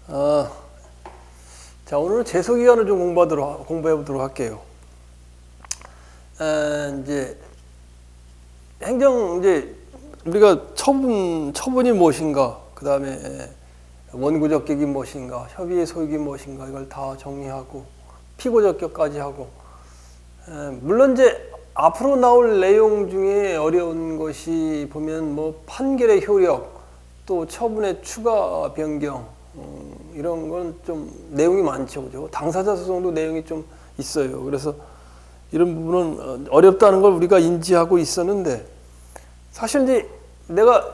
아, 자, 오늘은 제소기간을 좀 공부해 보도록 할게요. 이제 이제 우리가 처분이 무엇인가, 그 다음에 원고적격이 무엇인가, 협의의 소익이 무엇인가, 이걸 다 정리하고 피고적격까지 하고, 물론 이제 앞으로 나올 내용 중에 어려운 것이 보면 뭐 판결의 효력, 또 처분의 추가 변경, 이런 건 좀 내용이 많죠, 그죠? 당사자 소송도 내용이 좀 있어요. 그래서 이런 부분은 어렵다는 걸 우리가 인지하고 있었는데, 사실 이제 내가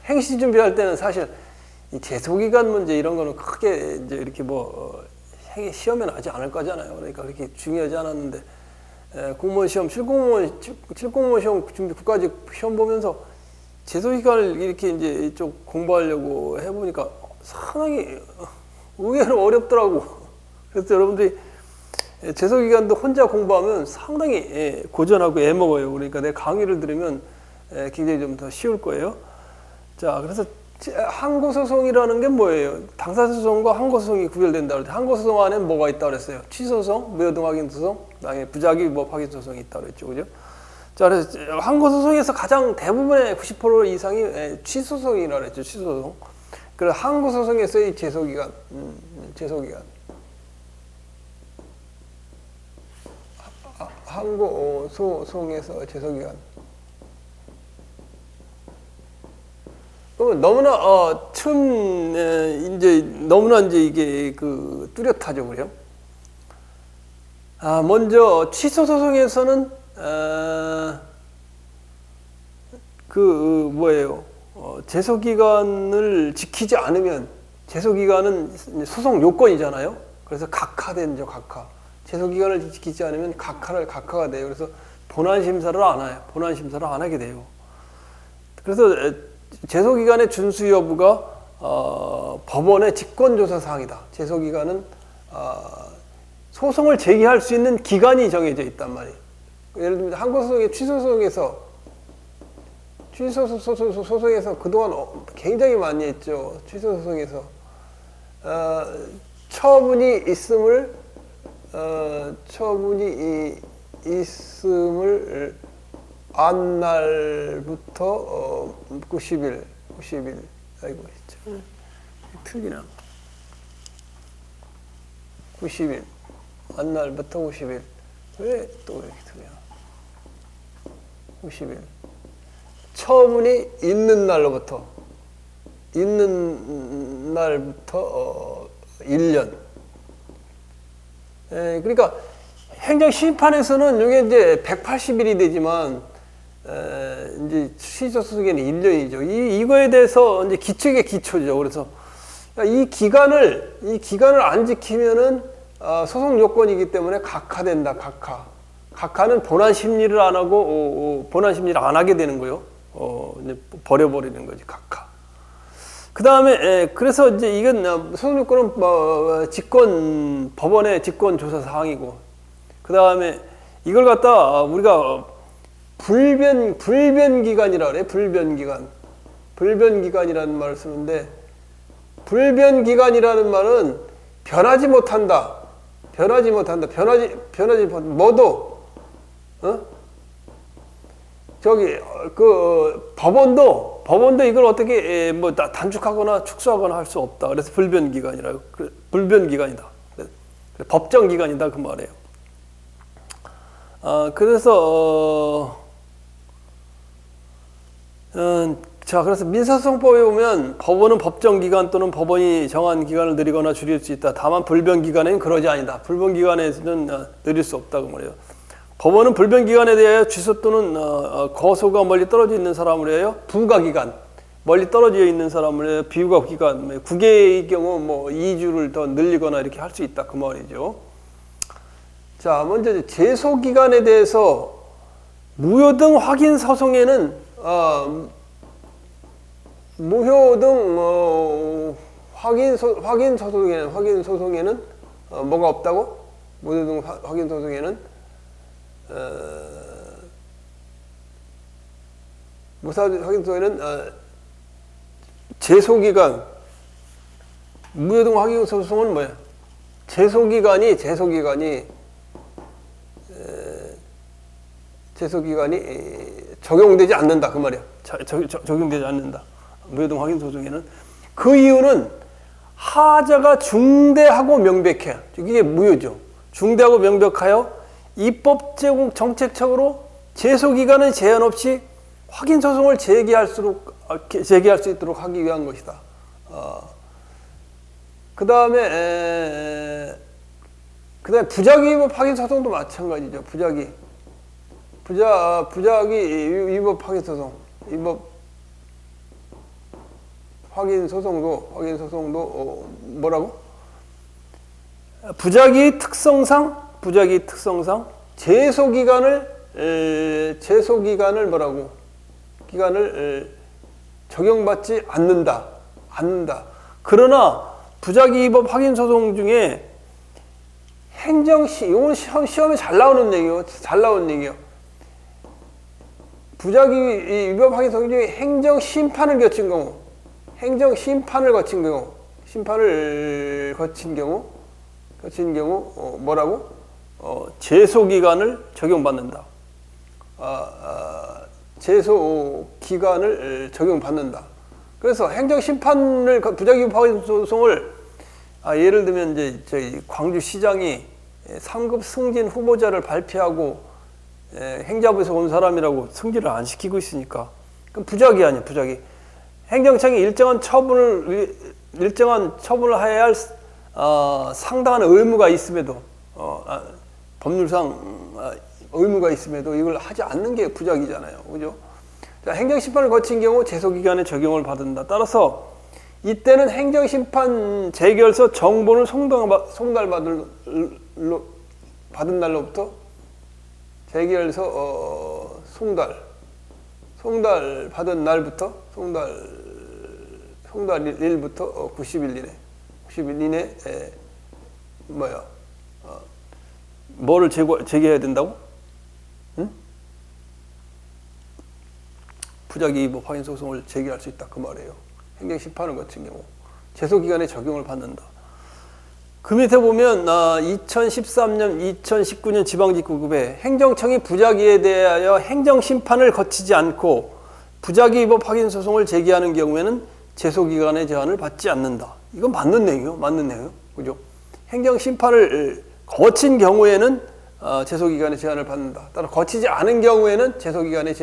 행시 준비할 때는 사실 이 제소기간 문제 이런 거는 크게 이제 이렇게 시험에 나지 않을 거잖아요. 그러니까 그렇게 중요하지 않았는데, 공무원 시험, 실공무원 시험 준비 국가직 시험 보면서 제소기간을 이렇게 이제 이쪽 공부하려고 해보니까 상당히 의외로 어렵더라고. 그래서 여러분들이 제소기간도 혼자 공부하면 상당히 고전하고 애먹어요. 그러니까 내 강의를 들으면 굉장히 좀 더 쉬울 거예요. 자, 그래서 항고소송이라는 게 뭐예요? 당사소송과 항고소송이 구별된다 그랬죠. 항고소송 안에는 뭐가 있다고 그랬어요? 취소소송, 무효등 확인소송, 그다음에 부작위법 확인소송이 있다고 그랬죠. 그죠? 자, 그래서 항고소송에서 가장 대부분의 90% 이상이 취소소송이라고 그랬죠. 취소소송. 그래서 항고소송에서의 제소기간. 항고소송에서 제소기간. 그러면 너무나 너무나 이게 뚜렷하죠, 그래요? 먼저 취소 소송에서는 제소 기간을 지키지 않으면, 제소 기간은 소송 요건이잖아요. 그래서 각하되죠, 각하. 제소 기간을 지키지 않으면 각하가 돼요. 그래서 본안 심사를 안 해요. 본안 심사를 안 하게 돼요. 그래서 제소 기간의 준수 여부가 법원의 직권조사 사항이다. 제소 기간은 소송을 제기할 수 있는 기간이 정해져 있단 말이에요. 예를 들면 항고소송의 취소소송에서 그동안 굉장히 많이 했죠. 취소소송에서 처분이 있음을 안날부터 90일 아이고 참 틀리나 90일 안날부터 90일 왜 또 이렇게 틀려 90일 처분이 있는 날로부터 1년. 그러니까 행정심판에서는 이게 이제 180일이 되지만 이제 취소소송에는 1년이죠. 이거에 대해서 이제 기초의 기초죠. 그래서 이 기간을 안 지키면은 소송 요건이기 때문에 각하된다. 각하는 본안 심리를 안 하고 본안 심리를 안 하게 되는 거예요. 이제 버려버리는 거지, 각하. 그 다음에 그래서 이제 이건 소송 요건은 법원의 직권 조사 사항이고, 그 다음에 이걸 갖다 우리가 불변 기간이라 그래. 불변 기간이라는 말을 쓰는데, 불변 기간이라는 말은 변하지 못한다. 뭐도 법원도 이걸 어떻게 단축하거나 축소하거나 할 수 없다. 그래서 불변 기간이라고. 불변 기간이다. 법정 기간이다 그 말이에요. 그래서 그래서 민사소송법에 보면 법원은 법정 기간 또는 법원이 정한 기간을 늘리거나 줄일 수 있다. 다만 불변 기간에는 그러지 아니다. 불변 기간에서는 늘릴 수 없다고 말해요. 법원은 불변 기간에 대하여 취소 또는 거소가 멀리 떨어져 있는 사람을 위하여 부가 기간, 멀리 떨어져 있는 사람을 위하여 비부가 기간, 국외의 경우 2주를 더 늘리거나 이렇게 할 수 있다 그 말이죠. 자, 먼저 제소 기간에 대해서 무효등 확인 소송에는 무효등 확인 소송에는 뭐가 없다고? 무효등 확인 소송에는 무사 확인 소송에는 제소 기간 무효동 확인 소송은 뭐예요? 제소기간이 적용되지 않는다 그 말이야. 적용되지 않는다. 무효동 확인 소송에는 그 이유는 하자가 중대하고 명백해. 이게 무효죠. 중대하고 명백하여 입법 제공 정책적으로 제소기간의 제한 없이 확인 소송을 제기할 수 있도록 하기 위한 것이다. 그 다음에 부작위 위법 확인 소송도 마찬가지죠. 부작위 위법 확인 소송, 위법 확인 소송도 뭐라고? 부작위 특성상 제소기간을 뭐라고? 기간을 적용받지 않는다. 그러나 부작위 위법 확인 소송 중에 이건 시험에 잘 나오는 얘기예요. 부작위 위법 확인 소송 중에 행정심판을 거친 경우 뭐라고? 제소기간을 적용받는다. 제소기간을 적용받는다. 그래서 행정심판을 부작위 위법 확인 소송을 예를 들면 이제 저희 광주시장이 3급 승진 후보자를 발표하고 행자부에서 온 사람이라고 승진을 안 시키고 있으니까 그럼 부작위 아니에요. 부작위. 행정청이 일정한 처분을 해야 할 상당한 의무가 있음에도 법률상 의무가 있음에도 이걸 하지 않는 게 부작위잖아요. 그죠? 자, 행정심판을 거친 경우 제소기간에 적용을 받는다. 따라서 이때는 행정심판 재결서 정보를 송달받은 날로부터 재결서 송달받은 날부터 송달일부터 90일 이내 뭐를 제기해야 된다고? 응? 부작위 위법 확인 소송을 제기할 수 있다 그 말이에요. 행정심판을 거친 경우 제소기간에 적용을 받는다. 그 밑에 보면 2013년, 2019년 지방직구급에 행정청이 부작위에 대하여 행정심판을 거치지 않고 부작위 위법 확인 소송을 제기하는 경우에는 제소기간의 제한을 받지 않는다. 이건 맞는 내용이에요. 그죠? 행정심판을 거친 경우에는 제소기간의 제한을 받는다. 따라 거치지 않은 경우에는 제소기간의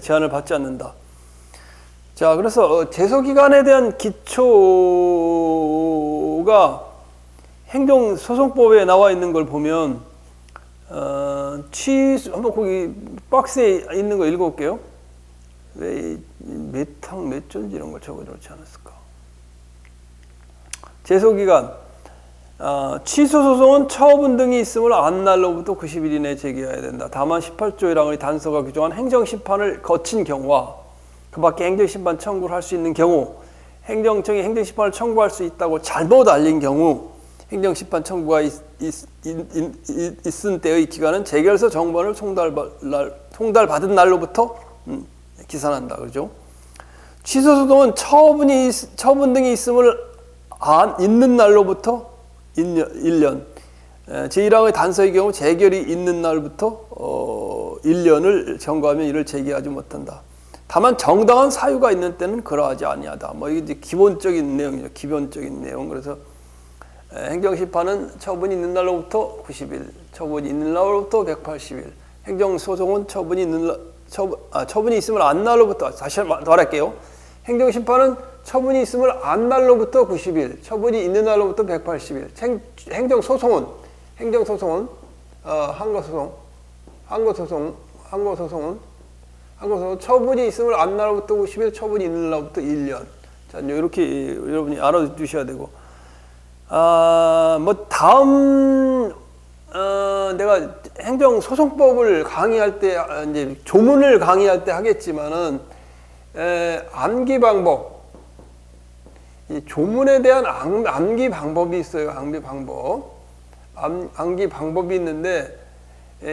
제한을 받지 않는다. 자, 그래서 제소기간에 대한 기초가 행정소송법에 나와 있는 걸 보면 한번 거기 박스에 있는 거 읽어볼게요. 왜 몇 존지 이런 걸 적어놓지 않았을까? 제소기간 취소소송은 처분 등이 있음을 안 날로부터 90일 이내에 제기해야 된다. 다만 18조 1항의 단서가 규정한 행정심판을 거친 경우와 그 밖에 행정심판 청구를 할 수 있는 경우, 행정청이 행정심판을 청구할 수 있다고 잘못 알린 경우 행정심판 청구가 있은 때의 기간은 재결서 정보를 송달받은 날로부터 기산한다. 그렇죠? 취소소송은 처분 등이 있는 날로부터 1년. 제1항의 단서의 경우 재결이 있는 날부터 1년을 청구하면 이를 제기하지 못한다. 다만 정당한 사유가 있는 때는 그러하지 아니하다. 이게 이제 기본적인 내용이죠. 기본적인 내용. 그래서 행정심판은 처분이 있는 날로부터 90일, 처분이 있는 날로부터 180일. 행정소송은 처분이 있음을 안 날로부터, 다시 말할게요. 행정심판은 처분이 있음을 안 날로부터 90일, 처분이 있는 날로부터 180일. 행정소송은 항거소송은 처분이 있음을 안 날로부터 90일, 처분이 있는 날로부터 1년. 자, 이렇게 여러분이 알아두셔야 되고. 내가 행정소송법을 강의할 때, 이제 조문을 강의할 때 하겠지만은, 암기 방법. 이 조문에 대한 암기 방법이 있어요. 암기 방법이 있는데,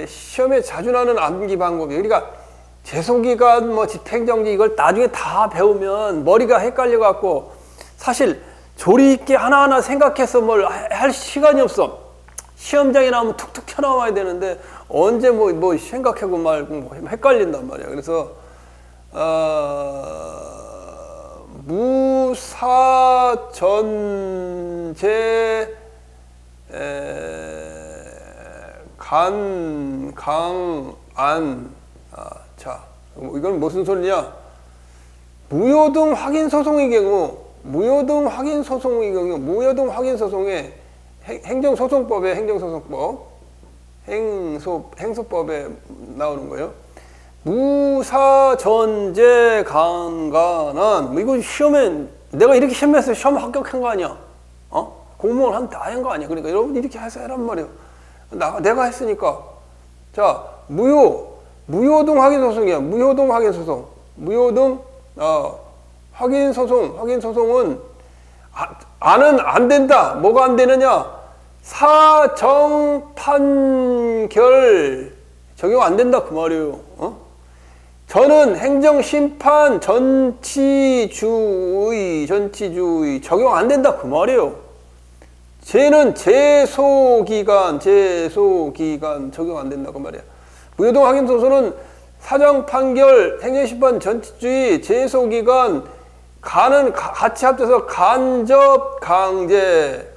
시험에 자주 나는 암기 방법이. 그러니까, 제소기간, 집행정지 이걸 나중에 다 배우면 머리가 헷갈려갖고, 사실 조리 있게 하나하나 생각해서 뭘 할 시간이 없어. 시험장에 나오면 툭툭 튀어나와야 되는데 언제 뭐 생각하고 말고 뭐 헷갈린단 말이야. 그래서 무사전제 강안. 자, 이건 무슨 소리냐? 무효등 확인 소송의 경우, 무효등 확인 소송에 행정소송법에 행소법에 나오는 거예요. 무사전제 강간한. 이거 시험에 내가 이렇게 시험에서 시험 합격한 거 아니야? 공무원 한 다 한 거 아니야? 그러니까 여러분 이렇게 해서 해란 말이에요. 내가 했으니까. 자, 무효등 확인 소송이야. 무효등 확인 소송은 안은 안 된다. 뭐가 안 되느냐? 사정 판결 적용 안 된다 그 말이에요. 저는 행정심판 전치주의 적용 안 된다 그 말이에요. 쟤는 제소기간 적용 안 된다 그 말이야. 무효등 확인 소송은 사정 판결, 행정심판 전치주의, 제소기간, 간은 같이 합쳐서 간접 강제.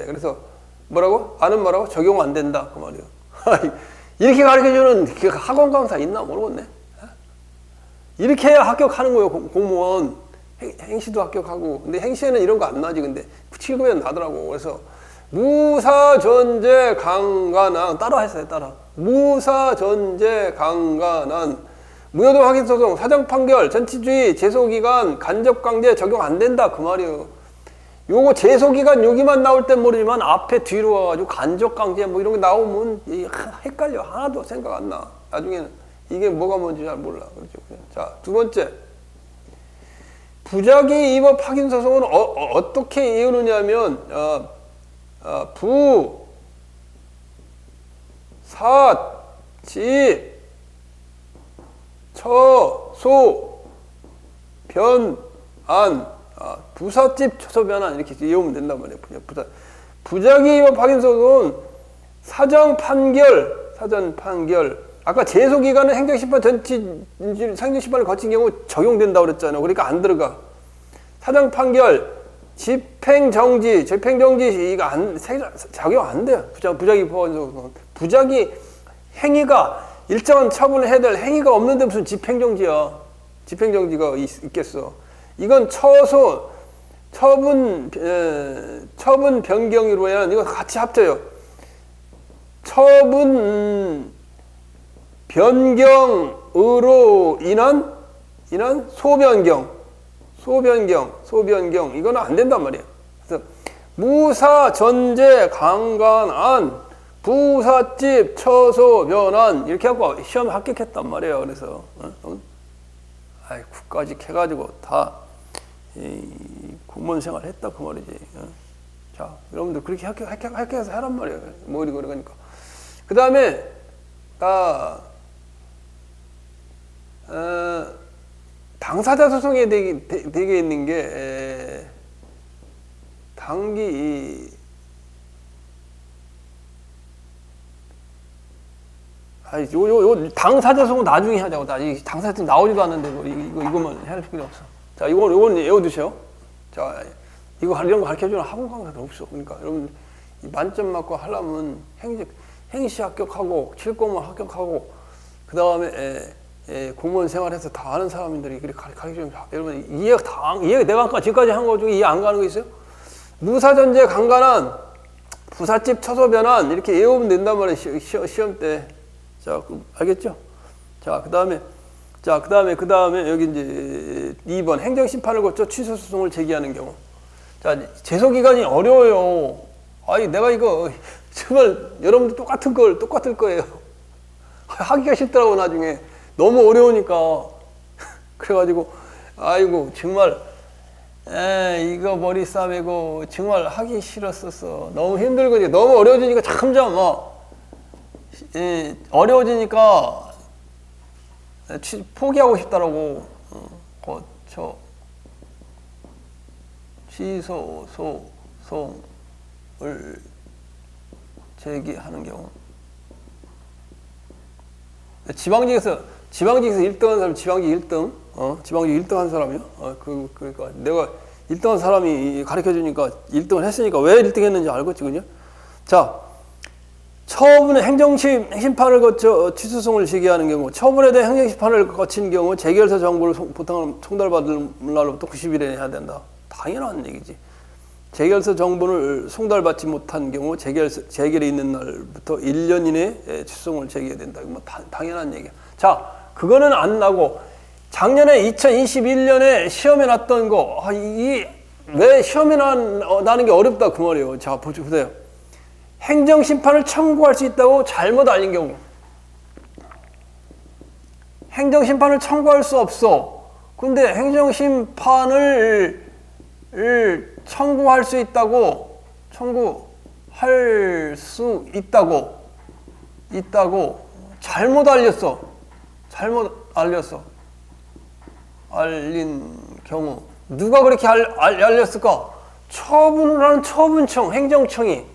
그래서 뭐라고? 아는 뭐라고? 적용 안 된다 그 말이에요. 이렇게 가르쳐주는 학원 강사 있나 모르겠네. 이렇게 해야 합격하는 거예요. 공무원 행시도 합격하고. 근데 행시에는 이런 거 안 나지. 근데 7급에는 나더라고. 그래서 무사전제 강간한 따라 했어요. 무사전제 강간한 무효등 확인 소송, 사정 판결, 전치주의, 제소기간, 간접강제 적용 안 된다 그 말이에요. 요거 제소기간 여기만 나올 땐 모르지만 앞에 뒤로 와가지고 간접강제 뭐 이런 게 나오면 헷갈려. 하나도 생각 안 나. 나중에는 이게 뭐가 뭔지 잘 몰라. 그렇죠. 자, 두 번째. 부작위 위법 확인 소송은 어떻게 이루느냐면 부사집 처소 변안. 부사집 처소 변안 이렇게 이해하면 된단 말이에요. 부작위 위법 확인 소송은 사전 판결. 아까 제소기간은 행정심판 행정심판을 거친 경우 적용된다고 그랬잖아요. 그러니까 안 들어가. 사정 판결, 집행정지 이거 적용 안 돼요. 부작위 위법 확인 소송은. 부작위 행위가 일정한 처분을 해야 될 행위가 없는데 무슨 집행정지야. 집행정지가 있겠어. 이건 처분 변경으로 해야 이거 같이 합쳐요. 처분 변경으로 인한 소변경 이거는 안 된단 말이야. 그래서 무사전제 강간한 부사집 처소 변환 이렇게 하고 시험 합격했단 말이에요. 그래서 국까지 해가지고 다 공무원 생활 했다 그 말이지. 자, 여러분들 그렇게 합격해서 하란 말이에요. 뭐 이러고 그러니까. 그 다음에 당사자 소송에 되게 있는 게 요 당사자 소송 나중에 하자고. 이 당사자 소송 나오지도 않는데 이거만 할 필요 없어. 자, 이건 외워두세요. 자, 이런 거 가르쳐주는 학원 강사도 없어. 그러니까 여러분 만점 맞고 하려면 행시 합격하고 7공무원 합격하고 그 다음에 공무원 생활해서 다 아는 사람들이 그렇게 가르쳐주면 여러분 이해 내가 아까 지금까지 한 거 중에 이해 안 가는 거 있어요? 무사전제 강간한 부사집 처소 변환 이렇게 외우면 된단 말이에요. 시험 때. 자, 알겠죠? 자, 그 다음에 여기 이제 2번 행정심판을 거쳐 취소소송을 제기하는 경우. 자, 제소기간이 어려워요. 내가 이거 정말 여러분들 똑같을 거예요. 하기가 싫더라고 나중에. 너무 어려우니까. 그래가지고 정말 이거 머리 싸매고 정말 하기 싫었었어. 너무 힘들거든요. 너무 어려워지니까 점점 어려워지니까 포기하고 싶더라고. 시소송을 제기하는 경우. 지방직에서 1등 한 사람, 지방직 1등, 지방직 1등 한 사람이요? 그러니까 내가 1등 한 사람이 가르쳐 주니까 1등을 했으니까 왜 1등 했는지 알겠지, 그죠? 자, 처분의 행정심판을 거쳐 취소송을 제기하는 경우, 처분에 대해 행정심판을 거친 경우 재결서 정보를 보통 송달받을 날로부터 90일에 해야 된다. 당연한 얘기지. 재결서 정보를 송달받지 못한 경우 재결이 있는 날부터 1년 이내에 취소송을 제기해야 된다. 뭐 당연한 얘기야. 자, 그거는 안 나고 작년에 2021년에 시험에 났던 거, 왜 시험에 나는 게 어렵다 그 말이에요. 자, 보세요. 행정심판을 청구할 수 있다고 잘못 알린 경우. 행정심판을 청구할 수 없어. 근데 행정심판을 청구할 수 있다고 잘못 알린 경우 누가 그렇게 알렸을까? 처분을 하는 처분청, 행정청이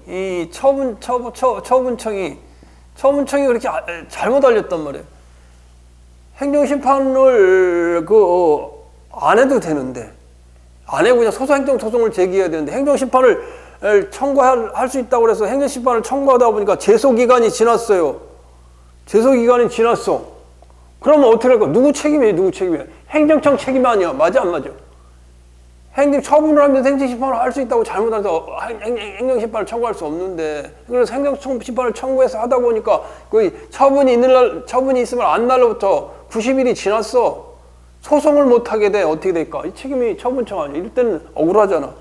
이 처분청이 그렇게 잘못 알렸단 말이에요. 행정심판을 안 해도 되는데, 안 해고 그냥 소송을 제기해야 되는데, 행정심판을 청구할 수 있다고 그래서 행정심판을 청구하다 보니까 제소기간이 지났어요. 제소기간이 지났어. 그러면 어떻게 할까? 누구 책임이에요? 행정청 책임 아니야. 맞아, 안 맞아? 처분을 하면서 행정심판을 할 수 있다고 잘못해서 행정심판을 청구할 수 없는데, 그래서 행정심판을 청구해서 하다 보니까 처분이 있으면 안 날로부터 90일이 지났어. 소송을 못하게 돼. 어떻게 될까? 이 책임이 처분청 아니야. 이럴 때는 억울하잖아.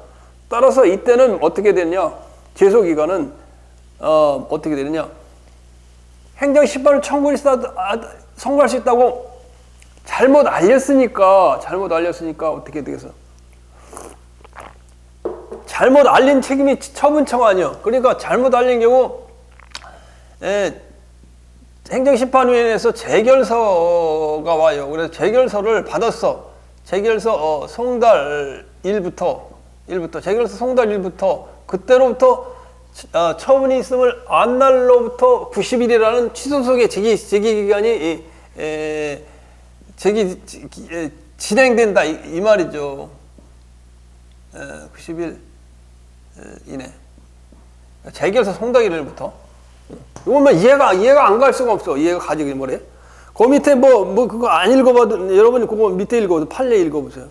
따라서 이때는 어떻게 되냐? 제소기간은 어떻게 되느냐? 행정심판을 청구할 수 있다고 잘못 알렸으니까 어떻게 되겠어? 잘못 알린 책임이 처분청 아니야. 그러니까 잘못 알린 경우 행정심판위원회에서 재결서가 와요. 그래서 재결서를 받았어. 재결서 송달일부터 재결서 송달일부터 그때로부터 처분이 있음을 안 날로부터 90일이라는 취소송의 제기기간이 진행된다 이 말이죠. 90일 이내. 재결서 송달일부터. 이건 뭐 이해가 안 갈 수가 없어. 이해가 가지, 뭐래? 그 밑에 그거 안 읽어봐도, 여러분이 그거 밑에 읽어봐도 판례 읽어보세요.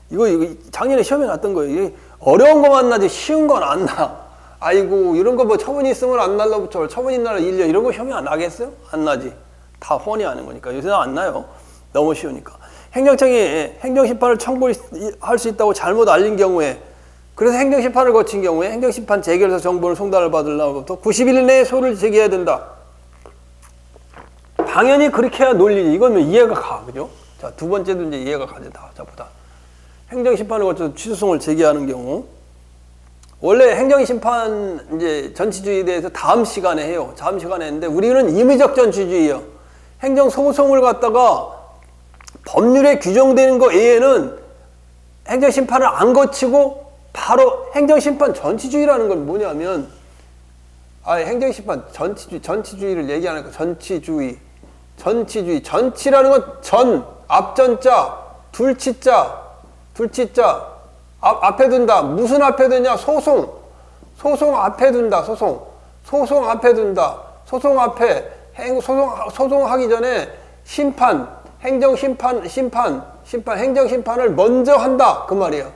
이거 작년에 시험에 났던 거예요. 어려운 거만 나지 쉬운 건 안 나. 아이고, 이런 거 처분이 있으면 안 날로부터 처분이 있는 날 1년 이런 거 시험에 안 나겠어요? 안 나지. 다 훤히 아는 거니까. 요새는 안 나요. 너무 쉬우니까. 행정청이 행정심판을 청구할 수 있다고 잘못 알린 경우에, 그래서 행정심판을 거친 경우에 행정심판 재결서 정보를 송달을 받을 날로부터 90일 내에 소를 제기해야 된다. 당연히 그렇게 해야 논리지. 이건 이해가 가, 그죠? 자, 두 번째도 이제 이해가 가지, 다. 자, 보다. 행정심판을 거쳐서 취소송을 제기하는 경우, 원래 행정심판 이제 전치주의에 대해서 다음 시간에 해요. 다음 시간에 했는데, 우리는 임의적 전치주의예요. 행정소송을 갖다가 법률에 규정되는 거 외에는 행정심판을 안 거치고 바로 행정심판 전치주의라는 건 뭐냐면, 행정심판 전치주의를 얘기하는 거, 전치주의. 전치라는 건 앞전자, 둘치자, 앞에 둔다. 무슨 앞에 두냐? 소송 앞에 둔다. 소송 앞에 둔다. 소송하기 전에 행정심판을 먼저 한다. 그 말이에요.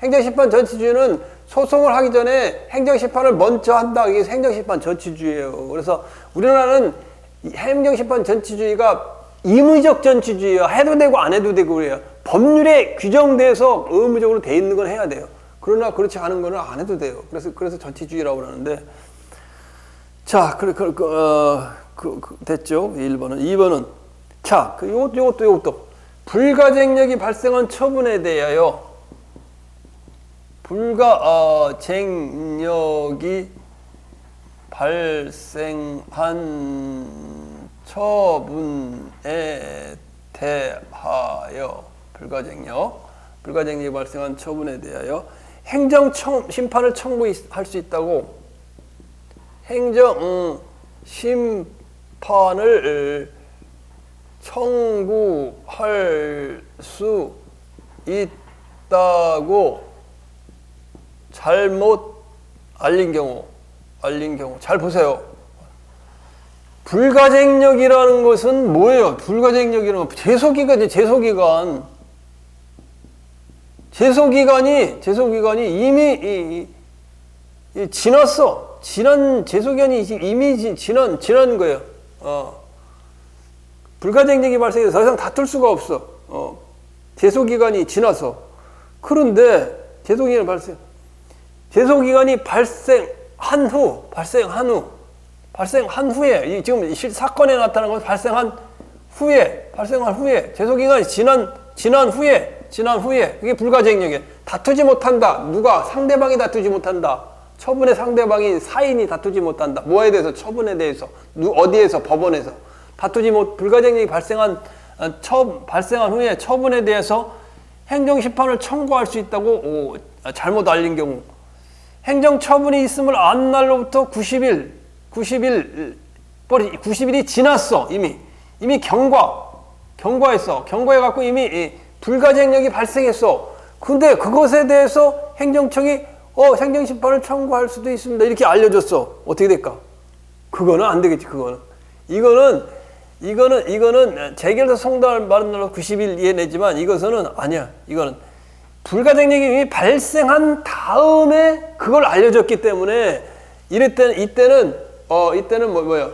행정심판 전치주의는 소송을 하기 전에 행정심판을 먼저 한다. 이게 행정심판 전치주의예요. 그래서 우리나라는 행정심판 전치주의가 임의적 전치주의예요. 해도 되고 안 해도 되고 그래요. 법률에 규정돼서 의무적으로 돼 있는 건 해야 돼요. 그러나 그렇지 않은 거는 안 해도 돼요. 그래서 전치주의라고 그러는데, 자, 됐죠. 1번은. 2번은, 자, 이것도. 불가쟁력이 발생한 처분에 대하여 불가쟁력이 발생한 처분에 대하여 불가증력이 발생한 처분에 대하여 행정 심판을 청구할 수 있다고. 행정 심판을 청구할 수 있다고 잘못 알린 경우. 잘 보세요. 불가증력이라는 것은 뭐예요? 불가증력이라는 건 제소기간이 이미 지났어. 제소기간이 이미 지난 거예요. 불가증력이 발생해서 더 이상 다툴 수가 없어. 제소기간이 지나서. 그런데 제소기간이 발생한 후에, 지금 사건에 나타난 건 발생한 후에, 제소기간이 지난 후에, 그게 불가증력이에요. 다투지 못한다. 누가? 상대방이 다투지 못한다. 처분의 상대방이 사인이 다투지 못한다. 뭐에 대해서? 처분에 대해서. 어디에서? 법원에서. 불가증력이 발생한 후에 처분에 대해서 행정심판을 청구할 수 있다고 잘못 알린 경우. 행정처분이 있음을 안 날로부터 90일이 지났어. 이미 경과했어. 경과해갖고 이미 불가증력이 발생했어. 근데 그것에 대해서 행정청이 행정심판을 청구할 수도 있습니다. 이렇게 알려줬어. 어떻게 될까? 그거는 안 되겠지. 이거는 재결서 송달 말은 날로 90일 이해내지만 이것은 아니야. 이거는 불가증력이 이미 발생한 다음에 그걸 알려줬기 때문에 이때는 뭐야?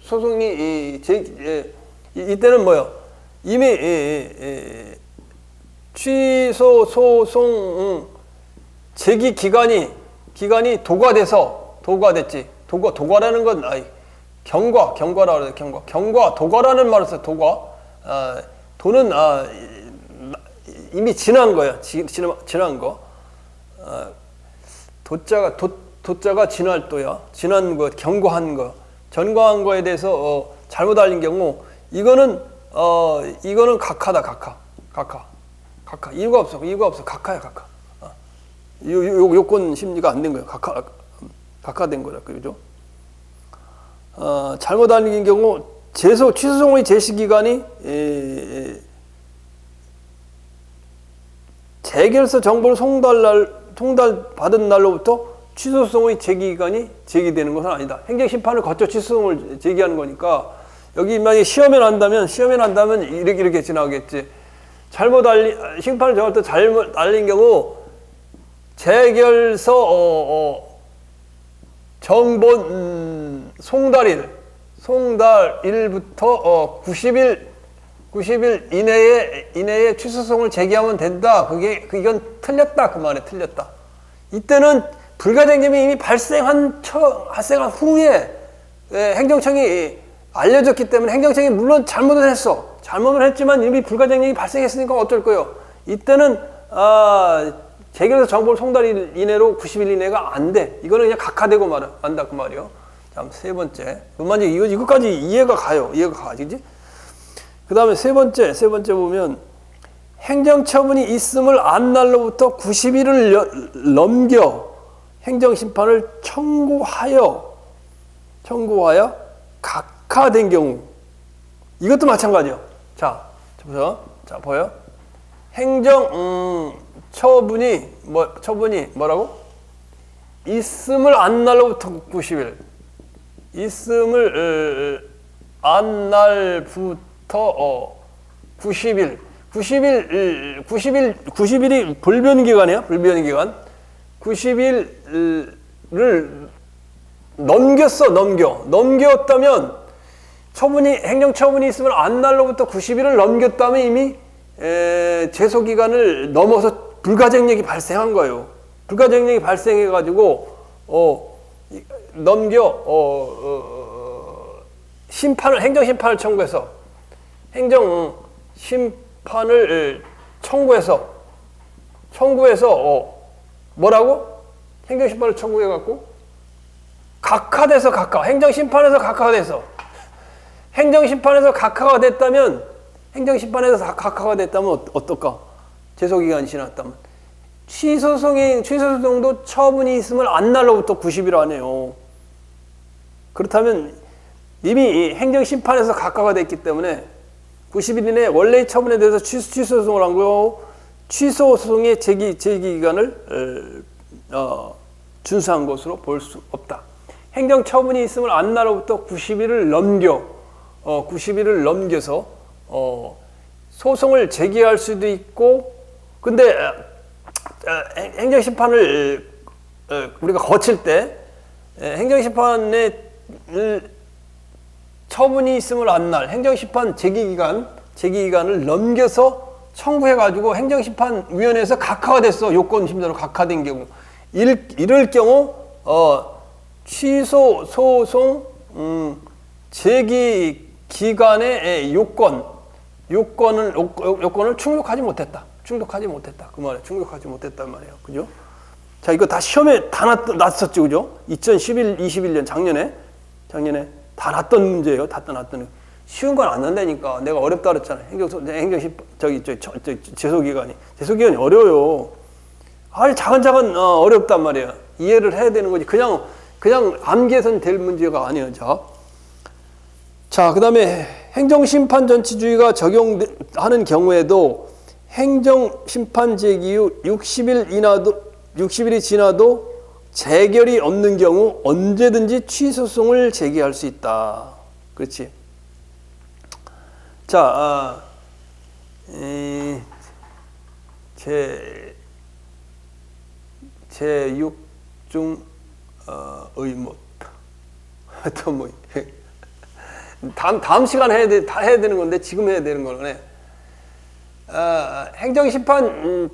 소송이 이때는 뭐야? 이미 취소 소송 제기 기간이 도과됐지. 도과라는 건 경과라 그래. 도과라는 말을 써. 도는 이미 지난 거야. 지난 거. 도자가 진할도야. 지난 거, 경과한 거. 전과한 거에 대해서 잘못 알린 경우 이거는 각하다. 각하. 이유가 없어. 각하야. 요건 심리가 안 된 거야. 각하된 거라. 그죠? 잘못 알린 경우 취소송의 제시기간이 재결서 정보를 송달받은 날로부터 취소송의 제기기간이 제기되는 것은 아니다. 행정심판을 거쳐 취소송을 제기하는 거니까 여기 만약에 시험에 난다면 이렇게 지나가겠지. 심판을 정할 때 잘못 알린 경우 재결서 정본 송달일부터 90일 이내에 취소송을 제기하면 된다. 이건 틀렸다. 그 말에 틀렸다. 이때는 불가증력이 이미 발생한 후에 행정청이 알려졌기 때문에 행정청이 물론 잘못을 했지만 이미 불가증력이 발생했으니까 어쩔 거예요. 이때는 재결서 정보를 송달 이내로 90일 이내가 안 돼. 이거는 그냥 각하되고 만다 그 말이요. 다음 세 번째. 이거까지 이해가 가지? 그 다음에 세 번째 보면 행정처분이 있음을 안 날로부터 90일을 넘겨 행정심판을 청구하여 각하된 경우. 이것도 마찬가지요. 자, 보여? 행정처분이 뭐라고? 있음을 안 날로부터 90일. 있음을 안 날부터 90일. 90일이 불변기간이야. 불변기간. 90일을 넘겼다면 행정처분이 있으면 안 날로부터 90일을 넘겼다면 이미 제소기간을 넘어서 불가증력이 발생한 거예요. 불가증력이 발생해가지고 행정심판을 청구해서 뭐라고? 행정심판을 청구해갖고 행정심판에서 각하가 됐다면 행정심판에서 각하가 됐다면 어떨까? 제소기간이 지났다면. 취소소송도 처분이 있음을 안 날로부터 90일 안에요. 그렇다면 이미 행정심판에서 각하가 됐기 때문에 90일 이내에 원래의 처분에 대해서 취소소송을 한 거고, 취소소송의 제기기간을 준수한 것으로 볼 수 없다. 행정처분이 있음을 안 날로부터 90일을 넘겨서 소송을 제기할 수도 있고, 근데 행정심판을 우리가 거칠 때 행정심판의 처분이 있음을 안 날 행정심판 제기기간을 넘겨서 청구해가지고 행정심판위원회에서 각하가 됐어. 요건심사로 각하된 경우. 이럴 경우 취소 소송 제기 기간의 요건을 충족하지 못했다. 그 말이에요. 충족하지 못했단 말이에요. 그죠? 자, 이거 다 시험에 다 났었죠. 그죠? 2021년 작년에 다 났던 문제예요. 다 났던. 쉬운 건 안 난다니까. 내가 어렵다 그랬잖아요. 제소기간이 어려워요. 아주 작은 어렵단 말이에요. 이해를 해야 되는 거지. 그냥 암기해서는 될 문제가 아니에요. 자, 그 다음에 행정심판 전치주의가 적용하는 경우에도 행정심판 제기 후 60일이 지나도 재결이 없는 경우 언제든지 취소소송을 제기할 수 있다. 그렇지. 자, 제6중 의무. 또 뭐 다음 시간에 해야 되는 건데 지금 해야 되는 거네. 행정심판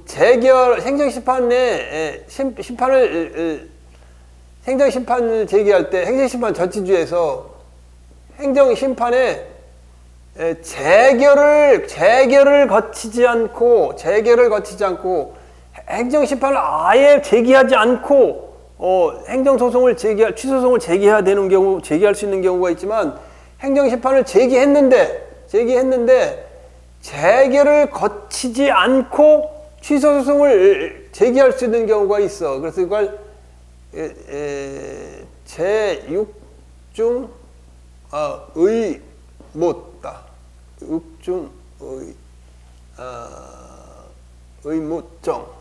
행정심판을 제기할 때 행정심판 전치주에서 행정심판에 재결을 거치지 않고 행정심판을 아예 제기하지 않고 취소소송을 제기할 수 있는 경우가 있지만, 행정심판을 제기했는데 재결을 거치지 않고 취소소송을 제기할 수 있는 경우가 있어. 그래서 이걸 제6중 의무다. 6중 의무정.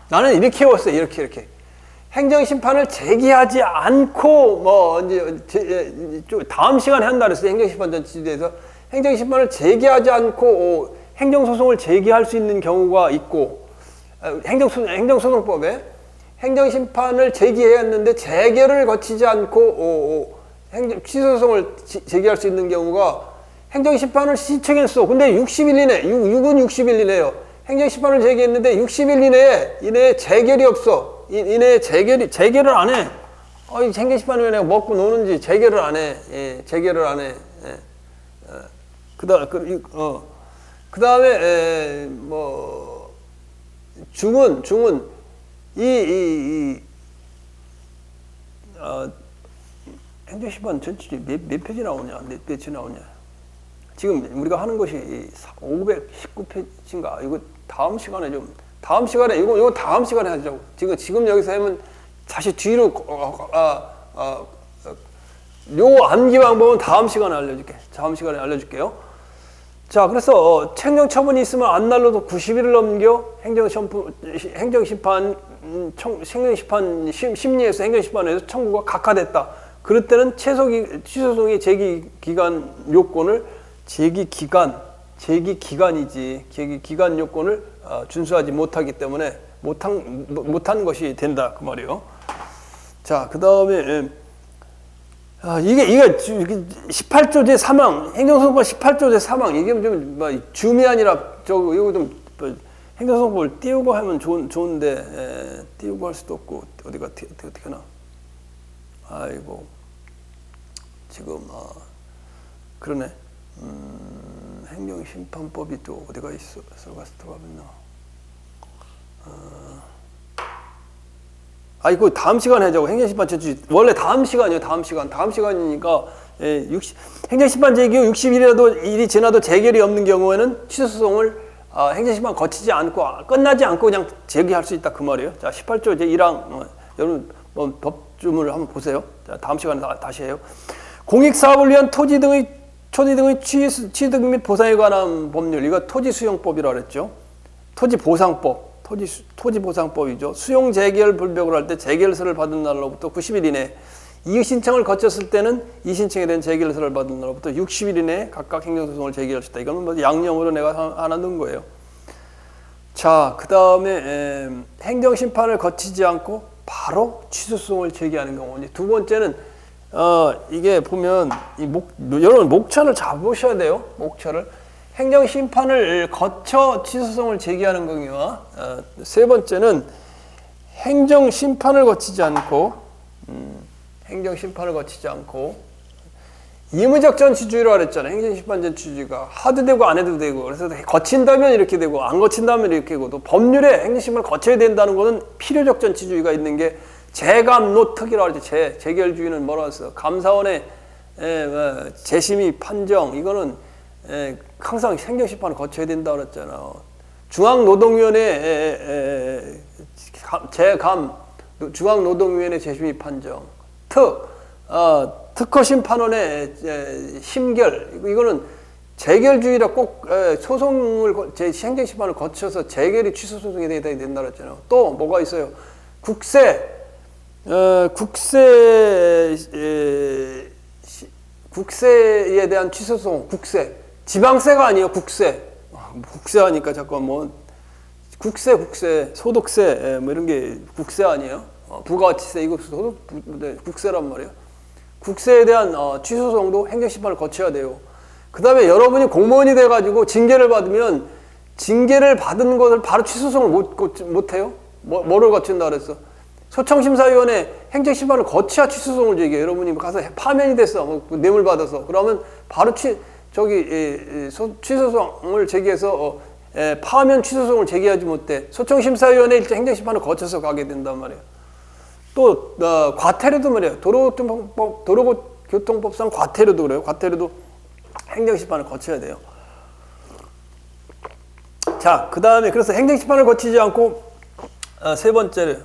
나는 이렇게 외웠어요. 이렇게. 행정심판을 제기하지 않고, 다음 시간에 한다 그랬어요. 행정심판 전치주에서. 행정심판을 제기하지 않고, 행정소송을 제기할 수 있는 경우가 있고, 행정소송법에 행정심판을 제기했는데 재결을 거치지 않고, 취소소송을 제기할 수 있는 경우가, 행정심판을 신청했어. 근데 60일 이내, 6은 60일 이내요. 행정심판을 제기했는데 60일 이내에 재결이 없어. 이내에 재결을 안 해. 행정심판위원회가 먹고 노는지 재결을 안 해. 재결을 안 해. 그 다음에, 중은, 행정심판 전체 몇 페이지 나오냐? 몇 페이지 나오냐? 지금 우리가 하는 것이 519페이지인가? 이거 다음 시간에 이거 다음 시간에 하자고. 지금 여기서 하면 다시 뒤로, 요 암기 방법은 다음 시간에 알려줄게요. 자, 그래서 행정처분이 있으면 안 날로도 90일을 넘겨 행정심판 심리에서 행정심판에서 청구가 각하됐다. 그럴 때는 취소소송의 제기기간 요건을 제기기간 요건을 준수하지 못하기 때문에 못한 것이 된다. 그 말이에요. 자, 그 다음에 이게 18조 제3항, 행정소송법 18조 제3항, 이게 좀 줌이 아니라 이거 좀 행정소송법을 띄우고 하면 좋은데, 띄우고 할 수도 없고, 어떻게 하나. 아이고, 지금, 그러네. 행정심판법이 또 어디가 있어? 들어갔나? 이거 다음 시간에 하자고. 행정심판 제주 원래 다음 시간이에요. 다음 시간이니까 행정심판 제기 후 60일이라도 일이 지나도 재결이 없는 경우에는 취소소송을 행정심판 거치지 않고 끝나지 않고 그냥 제기할 수 있다 그 말이에요. 자, 18조 제1항 여러분 법주문을 한번 보세요. 자, 다음 시간에 다시 해요. 공익사업을 위한 토지 등의 취득 및 보상에 관한 법률, 이거 토지수용법이라고 그랬죠. 토지보상법. 토지보상법이죠. 수용 재결 불벽을 할 때 재결서를 받은 날로부터 90일 이내, 이의 신청을 거쳤을 때는 이 신청에 대한 재결서를 받은 날로부터 60일 이내에 각각 행정소송을 제기할 수 있다. 이거는 뭐 양념으로 내가 하나 넣은 거예요. 자, 그 다음에 행정심판을 거치지 않고 바로 취소소송을 제기하는 경우. 두 번째는 이게 보면 여러분 목차를 잡으셔야 돼요. 목차를. 행정심판을 거쳐 취소소송을 제기하는 경우와 세 번째는 행정심판을 거치지 않고 임의적 전치주의라고 그랬잖아요. 행정심판 전치주의가 하도 되고 안 해도 되고, 그래서 거친다면 이렇게 되고 안 거친다면 이렇게 되고, 또 법률에 행정심판을 거쳐야 된다는 것은 필요적 전치주의가 있는 게 재감노특이라고 하죠. 재결주의는 뭐라고 했어? 감사원의 재심의 판정, 이거는 항상 행정심판을 거쳐야 된다고 그랬잖아. 중앙노동위원회 중앙노동위원회 재심의 판정, 특허심판원의 심결, 이거는 재결주의라 꼭 소송을 행정심판을 거쳐서 재결이 취소소송에 된다고 그랬잖아요. 또 뭐가 있어요? 국세에 대한 취소소송, 지방세가 아니에요. 국세하니까 자꾸 국세, 소득세 뭐 이런 게 국세 아니에요. 부가가치세 이거 국세란 말이에요. 국세에 대한 취소소송도 행정심판을 거쳐야 돼요. 그 다음에 여러분이 공무원이 돼가지고 징계를 받으면 징계를 받은 것을 바로 취소소송을 못 해요. 뭐를 거친다 그랬어? 소청심사위원회 행정심판을 거쳐야 취소소송을 제기해요. 여러분이 가서 파면이 됐어. 뇌물 받아서. 그러면 바로 취소소송을 제기해서 파면 취소소송을 제기하지 못해. 소청심사위원회 일제 행정심판을 거쳐서 가게 된단 말이에요. 또 과태료도 말이에요. 도로교통법상 과태료도 그래요. 과태료도 행정심판을 거쳐야 돼요. 자, 그 다음에 그래서 행정심판을 거치지 않고 세 번째로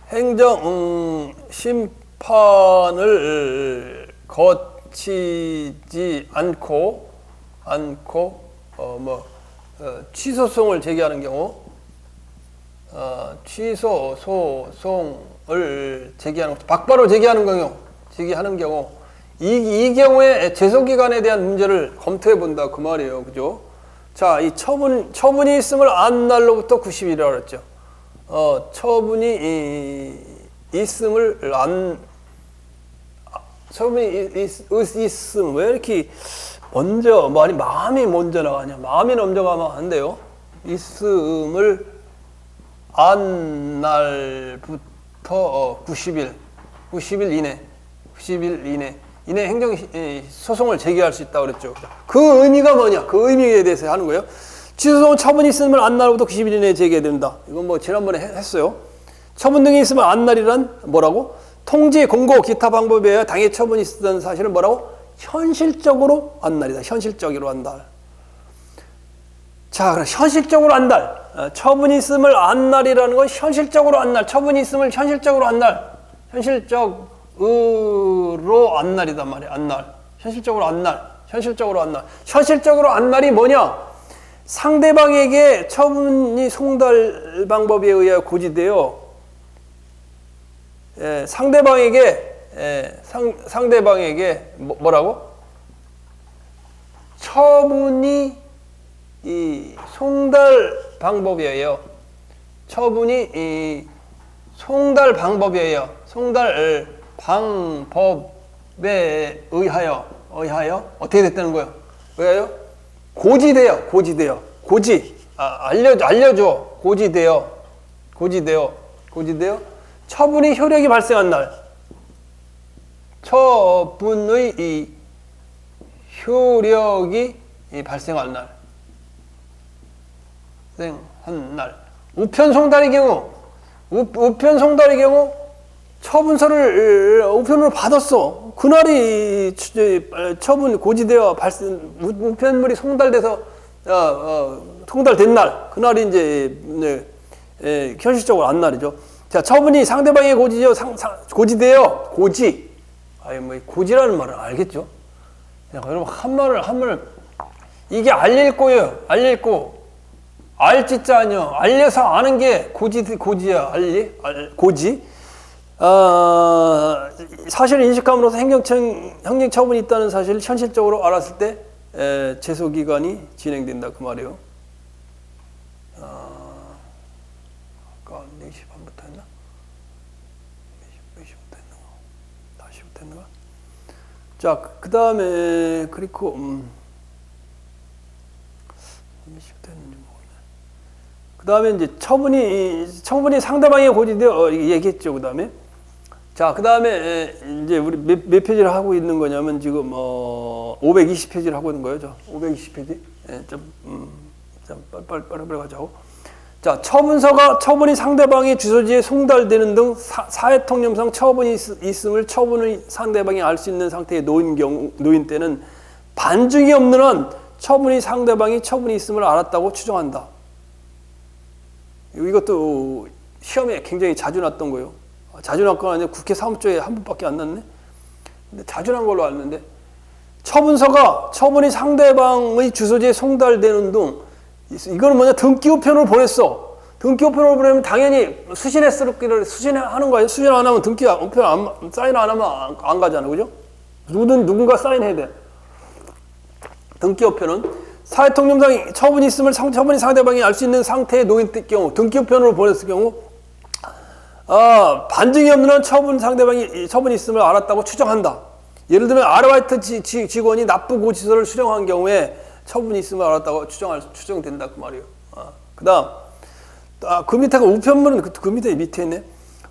행정심판을 거치지 않고 취소소송을 제기하는 경우, 취소소송을 제기하는 박바로 제기하는 경우, 이 경우에 제소기간에 대한 문제를 검토해 본다 그 말이에요. 그죠? 자, 이 처분이 있음을 안 날로부터 90일이라고 그랬죠. 처분이 있음 왜 이렇게 마음이 먼저 나가냐? 마음이 먼저 가면 안 돼요. 있음을 안 날부터 90일 이내 행정 소송을 제기할 수 있다고 그랬죠. 그 의미가 뭐냐? 그 의미에 대해서 하는 거예요. 취소소송 처분이 있으면 안 날부터 90일 이내에 제기해야 된다. 이건 지난번에 했어요. 처분 등이 있으면 안 날이란 뭐라고? 통지, 공고, 기타 방법에 의해 당해 처분이 있었던 사실은 뭐라고? 현실적으로 안 날이다. 현실적으로 안 날. 자, 그럼 현실적으로 안 날. 처분이 있음을 안 날이라는 건 현실적으로 안 날. 처분이 있음을 현실적으로 안 날. 현실적으로 안 날이단 말이야. 안 날. 현실적으로 안 날. 현실적으로 안 날이 뭐냐? 상대방에게 처분이 송달 방법에 의해 고지되어 상대방에게 뭐라고? 처분이 이 송달 방법에 의하여 어떻게 됐다는 거예요? 왜요? 고지되어 처분이 효력이 발생한 날, 처분의 이 효력이 발생한 날, 우편 송달의 경우 우편 송달의 경우 처분서를 우편으로 받았어. 그날이 처분 고지되어 우편물이 송달돼서 송달된 날, 그날이 이제 현실적으로 안날이죠. 자, 처분이 상대방의 고지죠. 고지되어 고지. 뭐 고지라는 말은 알겠죠. 여러분 한 말을 이게 알릴 거예요. 알릴 거. 알지자 아니요. 알려서 아는 게 고지야. 고지. 사실을 인식함으로써 행정처분이 있다는 사실을 현실적으로 알았을 때 제소기간이 진행된다 그 말이에요. 아까 4시 반부터 했나? 4시부터 했나? 5시부터 했나? 자, 그 다음에 그리고 4시부터 했는지 모르겠네. 그 다음에 이제 처분이 상대방의 고지되어 얘기했죠. 그 다음에 자, 그 다음에 이제 우리 몇 페이지를 하고 있는 거냐면 지금 520페이지를 하고 있는 거예요. 520페이지. 좀 빨리 가자고. 자, 처분이 상대방의 주소지에 송달되는 등 사회통념상 처분이 있음을 처분을 상대방이 알 수 있는 상태에 놓인 때는 반증이 없는 한 처분이 있음을 알았다고 추정한다. 이것도 시험에 굉장히 자주 났던 거예요. 자주 난 건 아니라 국회 사무처에 한 번밖에 안 났네. 근데 자주 난 걸로 알았는데 처분이 상대방의 주소지에 송달되는 등 이거는 뭐냐 등기우편으로 보냈어. 등기우편으로 보내면 당연히 수신하는 거예요. 수신 안 하면 등기우편 사인 안 하면 안 가잖아, 그죠? 누군가 사인해야 돼. 등기우편은 사회통념상 처분이 있음을 처분이 상대방이 알 수 있는 상태에 놓인 경우 등기우편으로 보냈을 경우 반증이 없는 한 처분이 있음을 알았다고 추정한다. 예를 들면 아르바이트 직원이 납부고지서를 수령한 경우에 처분이 있음을 알았다고 추정된다 그 말이에요. 그 다음 그 밑에가 우편물은 그 밑에 있네.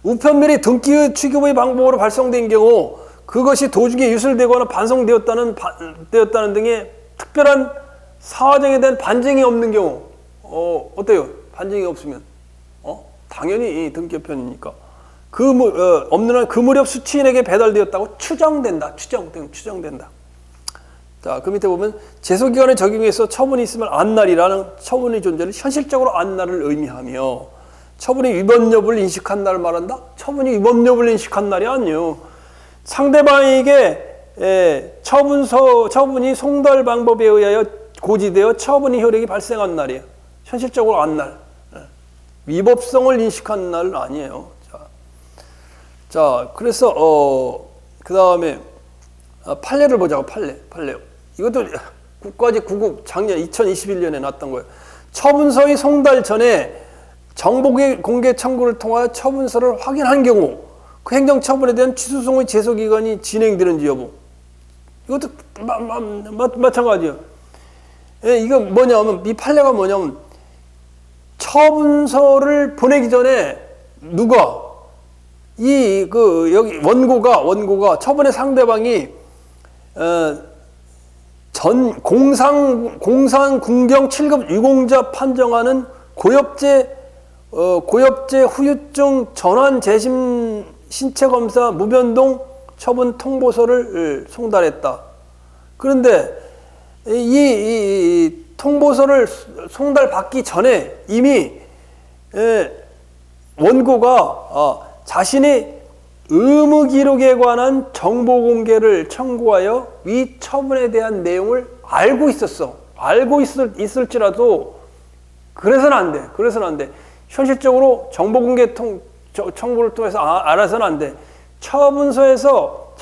우편물이 등기 취급의 방법으로 발송된 경우 그것이 도중에 유출되거나 반송되었다는 등의 특별한 사정에 대한 반증이 없는 경우 어때요? 반증이 없으면 당연히 등기우편이니까 없는 한 그 무렵 수취인에게 배달되었다고 추정된다. 추정된다. 자, 그 밑에 보면 제소기간에 적용해서 처분이 있으면 안날이라는 처분의 존재를 현실적으로 안날을 의미하며 처분의 위법 여부를 인식한 날을 말한다? 처분이 위법 여부를 인식한 날이 아니에요. 상대방에게 처분이 송달 방법에 의하여 고지되어 처분의 효력이 발생한 날이에요. 현실적으로 안날. 위법성을 인식한 날은 아니에요. 자, 그래서 그 다음에 판례를 보자고. 판례. 이것도 국가직 9급 작년 2021년에 났던 거예요. 처분서의 송달 전에 정보공개 청구를 통하여 처분서를 확인한 경우 그 행정처분에 대한 취소송의 제소기간이 진행되는지 여부. 이것도 마찬가지예요. 이거 뭐냐면 이 판례가 뭐냐면 처분서를 보내기 전에 여기 원고가 처분의 상대방이 공상 군경 7급 유공자 판정하는 고엽제 후유증 전환 재심 신체 검사 무변동 처분 통보서를 송달했다. 그런데 이 통보서를 송달받기 전에 이미 원고가 자신이 의무기록에 관한 정보공개를 청구하여 위 처분에 대한 내용을 알고 있었어. 알고 있을지라도 그래서는 안 돼. 현실적으로 정보공개 청구를 통해서 알아서는 안 돼. 처분서에서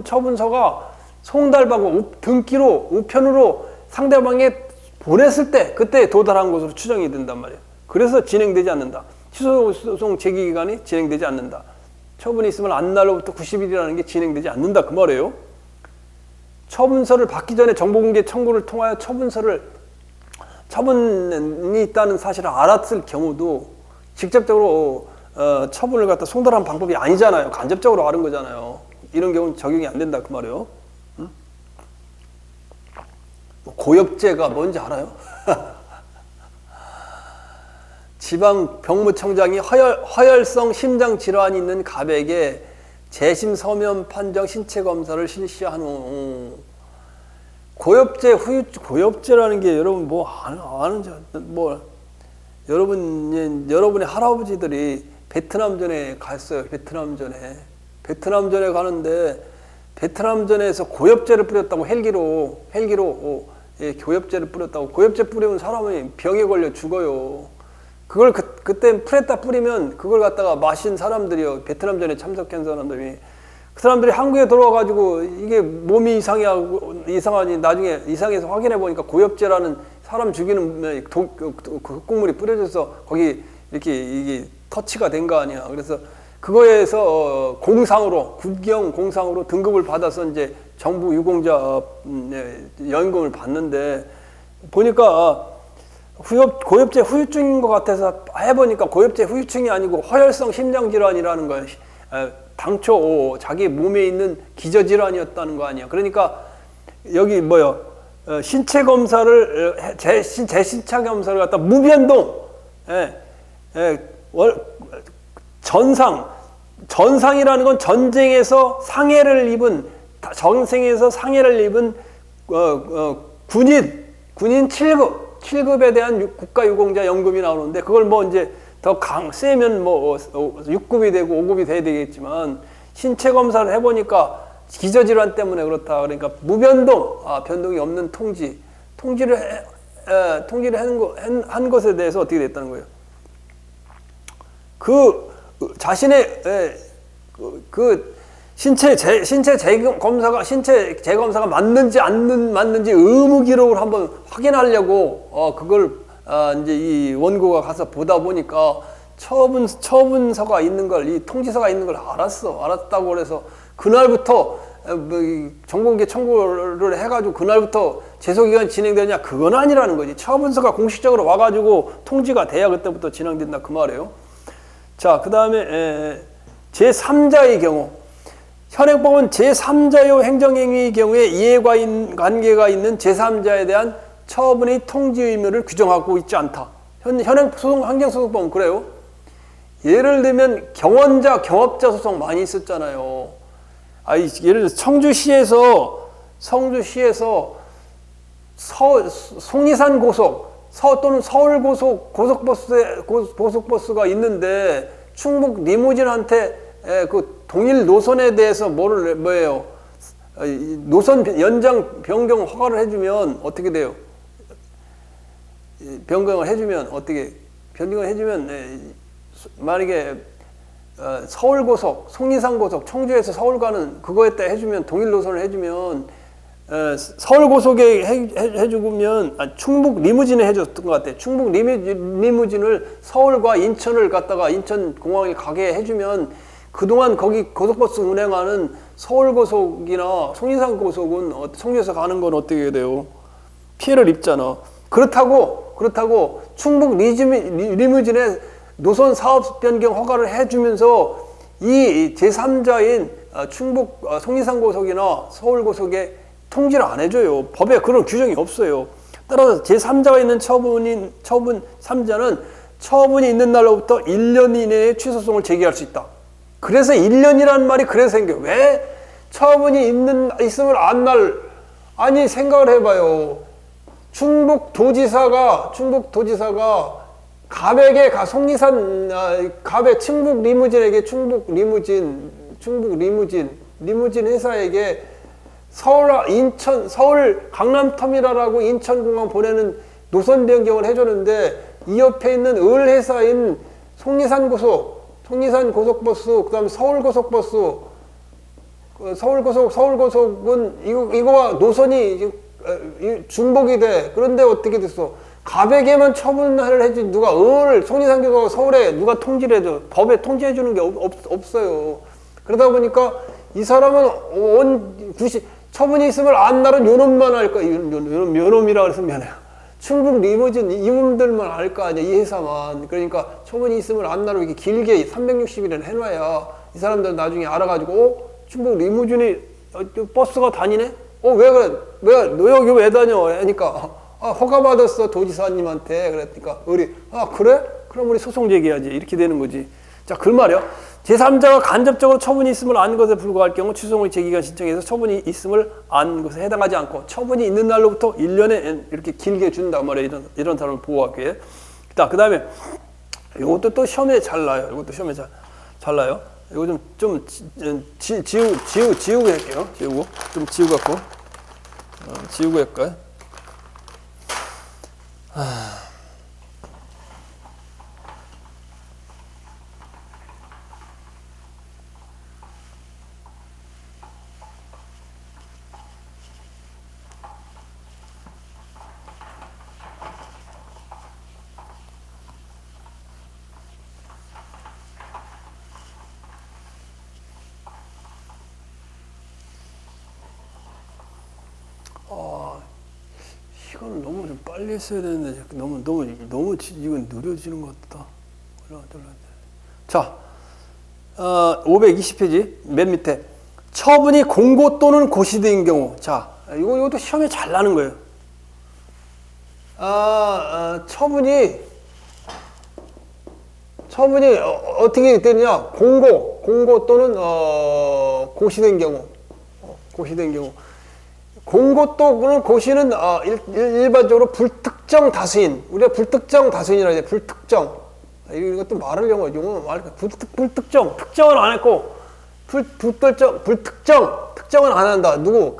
처분서가 송달받고 등기로 우편으로 상대방에 보냈을 때 그때 도달한 것으로 추정이 된단 말이에요. 그래서 진행되지 않는다. 취소소송 제기기간이 진행되지 않는다. 처분이 있으면 안날로부터 90일이라는 게 진행되지 않는다 그 말이에요. 처분서를 받기 전에 정보공개 청구를 통하여 처분이 있다는 사실을 알았을 경우도 직접적으로 처분을 갖다 송달한 방법이 아니잖아요. 간접적으로 알은 거잖아요. 이런 경우는 적용이 안 된다 그 말이에요. 응? 고엽제가 뭔지 알아요? 지방 병무청장이 허혈성 심장 질환이 있는 갑에게 재심 서면 판정 신체 검사를 실시한 후 고엽제라는 게 여러분 뭐 아는지 뭐 여러분의 할아버지들이 베트남전에 갔어요. 베트남전에 가는데 베트남전에서 고엽제를 뿌렸다고 헬기로 고엽제를 뿌렸다고. 고엽제 뿌리면 사람이 병에 걸려 죽어요. 그걸 그때 풀에다 뿌리면 그걸 갖다가 마신 사람들이요. 베트남전에 참석한 사람들이. 그 사람들이 한국에 들어와가지고 이게 몸이 이상하니 나중에 이상해서 확인해 보니까 고엽제라는 사람 죽이는 독극물이 뿌려져서 거기 이렇게 이게 터치가 된 거 아니야. 그래서 그거에서 국경 공상으로 등급을 받아서 이제 정부 유공자 연금을 받는데 보니까 고엽제 후유증인 것 같아서 해보니까 고엽제 후유증이 아니고 허혈성 심장질환이라는 거예요. 당초 자기 몸에 있는 기저질환이었다는 거 아니에요. 그러니까 여기 신체 검사를 재신체 검사를 갖다 무변동 전상이라는 건 전쟁에서 상해를 입은 군인 7급에 대한 국가유공자 연금이 나오는데 그걸 이제 더 세면 6급이 되고 5급이 돼야 되겠지만 신체 검사를 해보니까 기저질환 때문에 그렇다. 그러니까 무변동, 변동이 없는 통지를 한 것에 대해서 어떻게 됐다는 거예요? 자신의 신체 재검사가 맞는지 의무 기록을 한번 확인하려고 그걸 이제 이 원고가 가서 보다 보니까 처분서가 있는 걸, 이 통지서가 있는 걸 알았다고 그래서 그날부터 정보공개 청구를 해가지고 그날부터 제소기간이 진행되냐? 그건 아니라는 거지. 처분서가 공식적으로 와가지고 통지가 돼야 그때부터 진행된다 그 말이에요. 자, 그 다음에 제3자의 경우, 현행법은 제3자요 행정행위의 경우에 이해관계가 있는 제3자에 대한 처분의 통지 의무를 규정하고 있지 않다. 행정소송법은 그래요. 예를 들면 경업자 소송 많이 있었잖아요. 예를 들어 청주시에서 송리산 고속 또는 서울 고속버스가 있는데 충북 리무진한테 그 동일 노선에 대해서 노선 연장 변경 허가를 해주면 어떻게 돼요? 변경을 해주면 만약에 서울고속, 송리산고속, 청주에서 서울 가는 그거에 따라 해주면 동일 노선을 해주면 서울고속에 해주면 충북 리무진에 해줬던 것 같아요. 충북 리무진을 서울과 인천을 갖다가 인천공항에 가게 해주면 그동안 거기 고속버스 운행하는 서울고속이나 송리산고속은 청주에서 가는 건 어떻게 돼요? 피해를 입잖아. 그렇다고 충북 리무진에 노선 사업 변경 허가를 해주면서 이 제3자인 충북 송리산고속이나 서울고속에 통지를 안 해줘요. 법에 그런 규정이 없어요. 따라서 제3자가 있는 처분 3자는 처분이 있는 날로부터 1년 이내에 취소송을 제기할 수 있다. 그래서 1년이라는 말이 그래서 생겨요. 왜 처분이 있음을 아니 생각을 해봐요. 충북 도지사가 갑에게 갑의 충북 리무진 회사에게 서울 강남터미널하고 인천공항 보내는 노선 변경을 해줬는데 이 옆에 있는 을 회사인 송리산 고속버스, 그다음에 서울고속은 이거와 노선이 중복이 돼. 그런데 어떻게 됐어? 갑에게만 처분을 해주지 누가 송리산교가 서울에 누가 통지를 해줘? 법에 통지해 주는 게 없어요. 그러다 보니까 이 사람은 처분이 있음을 안 날은 요놈만 할 거야. 요놈이라 그래서 미안해요. 충북 리무진 이분들만 알 거 아니야. 이 회사만. 그러니까 처분이 있음을 안 날로 이렇게 길게 360일을 해놔야 이 사람들 나중에 알아가지고 충북 리무진이 버스가 다니네? 왜 그래? 너 여기 왜 다녀? 하니까 허가 받았어 도지사님한테. 그랬으니까 그래? 그럼 우리 소송 제기해야지. 이렇게 되는 거지. 자, 그 말이요. 제3자가 간접적으로 처분이 있음을 안 것에 불과할 경우 취소송의 제기가 신청해서 처분이 있음을 안 것에 해당하지 않고 처분이 있는 날로부터 1년에 이렇게 길게 준다 말이에요. 이런 사람을 보호하기 위해. 자, 그 다음에 이것도 또 시험에 잘 나요. 이것도 시험에 잘 나요. 이거 좀 지우고 할게요. 좀 지우고 갖고. 지우고 할까요? 이건 너무 좀 빨리 했어야 되는데 너무 이건 느려지는 것 같다. 자, 520페이지 맨 밑에 처분이 공고 또는 고시된 경우. 자, 이것도 시험에 잘 나는 거예요. 처분이 어떻게 되느냐? 공고 또는 고시된 경우. 공고 또는 고시는 일반적으로 불특정 다수인, 우리가 불특정 다수인이라고 해요. 불특정. 이것도 불특정. 특정은 안 했고 특정은 안 한다. 누구?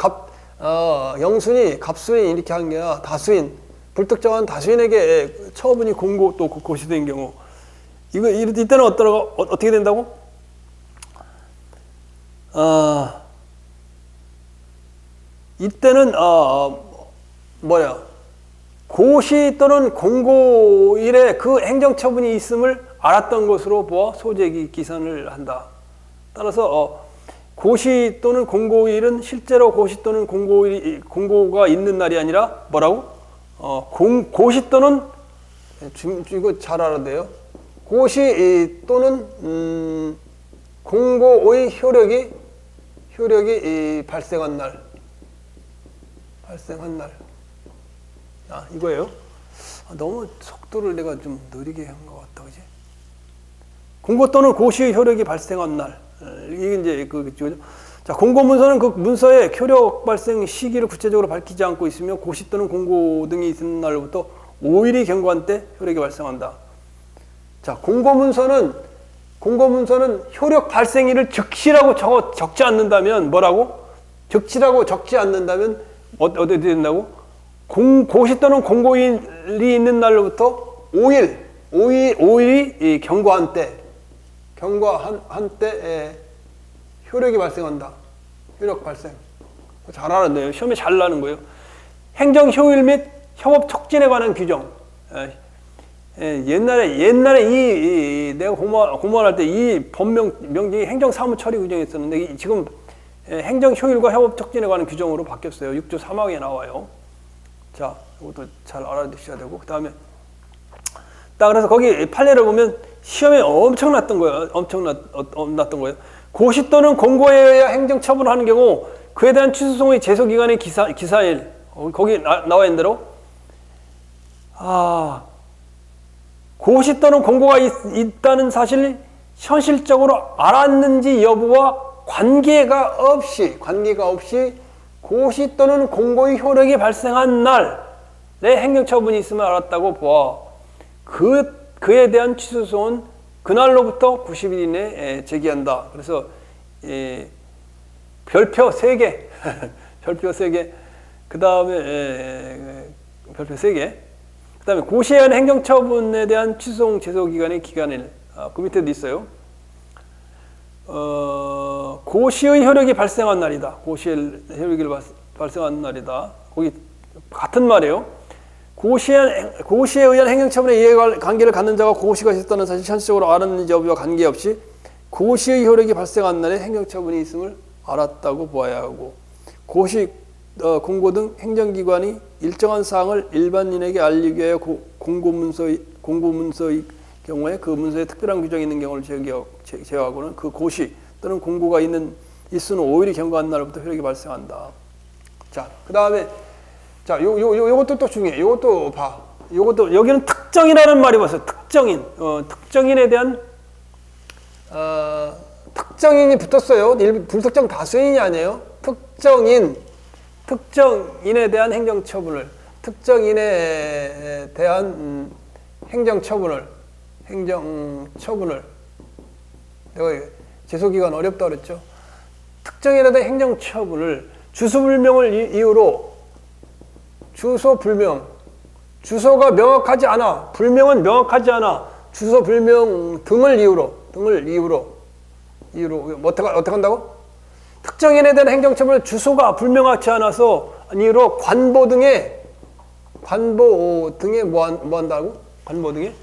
영순이, 갑순이 이렇게 하는 게 아니라 다수인, 불특정한 다수인에게 처분이 공고 또 고시된 경우. 이때는 어떻게 된다고? 이때는 고시 또는 공고일에 그 행정처분이 있음을 알았던 것으로 보아 소제기 기선을 한다. 따라서 고시 또는 공고일은 실제로 고시 또는 공고가 있는 날이 아니라 뭐라고? 고시 또는 이거 잘 알아야 돼요. 고시 또는 공고의 효력이 발생한 날. 이거예요. 너무 속도를 내가 좀 느리게 한 것 같다, 그지? 공고 또는 고시의 효력이 발생한 날. 이게 이제 그죠. 자, 공고문서는 그 문서의 효력 발생 시기를 구체적으로 밝히지 않고 있으며 고시 또는 공고 등이 있는 날로부터 5일이 경과한 때 효력이 발생한다. 자, 공고문서는 효력 발생일을 즉시라고 적지 않는다면 뭐라고? 즉시라고 적지 않는다면 어떻게 된다고? 고시 또는 공고일이 있는 날로부터 5일이 경과한 때 효력이 발생한다. 효력 발생. 잘 알았네요. 시험에 잘 나는 거예요. 행정 효율 및 협업 촉진에 관한 규정. 옛날에 내가 공무원할 때 이 명령이 행정사무 처리 규정이었었는데 지금 행정 효율과 협업 촉진에 관한 규정으로 바뀌었어요. 6조 3항에 나와요. 자, 이것도 잘 알아두셔야 되고, 그 다음에 그래서 거기 판례를 보면 시험에 엄청났던 거예요. 고시 또는 공고에 의해 행정 처분하는 경우 그에 대한 취소송의 제소 기간의 기사일 거기 나와 있는 대로 고시 또는 공고가 있다는 사실을 현실적으로 알았는지 여부와 관계가 없이 고시 또는 공고의 효력이 발생한 날에 행정처분이 있음을 알았다고 보아 그에 대한 취소송은 그날로부터 90일 이내에 제기한다. 그래서 별표 3개 그 다음에 별표 3개 그 다음에 고시에 의한 행정처분에 대한 취소송 제소기간의 기간일 그 밑에도 있어요. 고시의 효력이 발생한 날이다. 고시의 효력이 발생한 날이다. 거기 같은 말이에요. 고시에 의한 행정처분에 이해관계를 갖는 자가 고시가 있었다는 사실 현실적으로 알았는지 여부와 관계없이 고시의 효력이 발생한 날에 행정처분이 있음을 알았다고 보아야 하고 고시, 공고 등 행정기관이 일정한 사항을 일반인에게 알리기 위하여 공고문서의 경우에 그 문서에 특별한 규정이 있는 경우를 제외하고는 그 고시 또는 공고가 있는 일수는 5일이 경과한 날부터 효력이 발생한다. 자, 그 다음에 자, 요것도 또 중요해. 요것도 봐. 요것도 여기는 특정이라는 말이 왔어요. 특정인. 특정인에 대한 특정인이 붙었어요. 불특정 다수인이 아니에요. 특정인에 대한 행정처분을, 특정인에 대한 행정처분을, 내가 제소기간 어렵다 그랬죠. 특정인에 대한 행정처분을 주소불명을 이유로, 주소불명, 주소가 명확하지 않아, 불명은 명확하지 않아, 주소불명 등을 이유로 어떻게 한다고? 특정인에 대한 행정처분을 주소가 불명확치 않아서 이유로 관보 등에 뭐 한다고? 관보 등에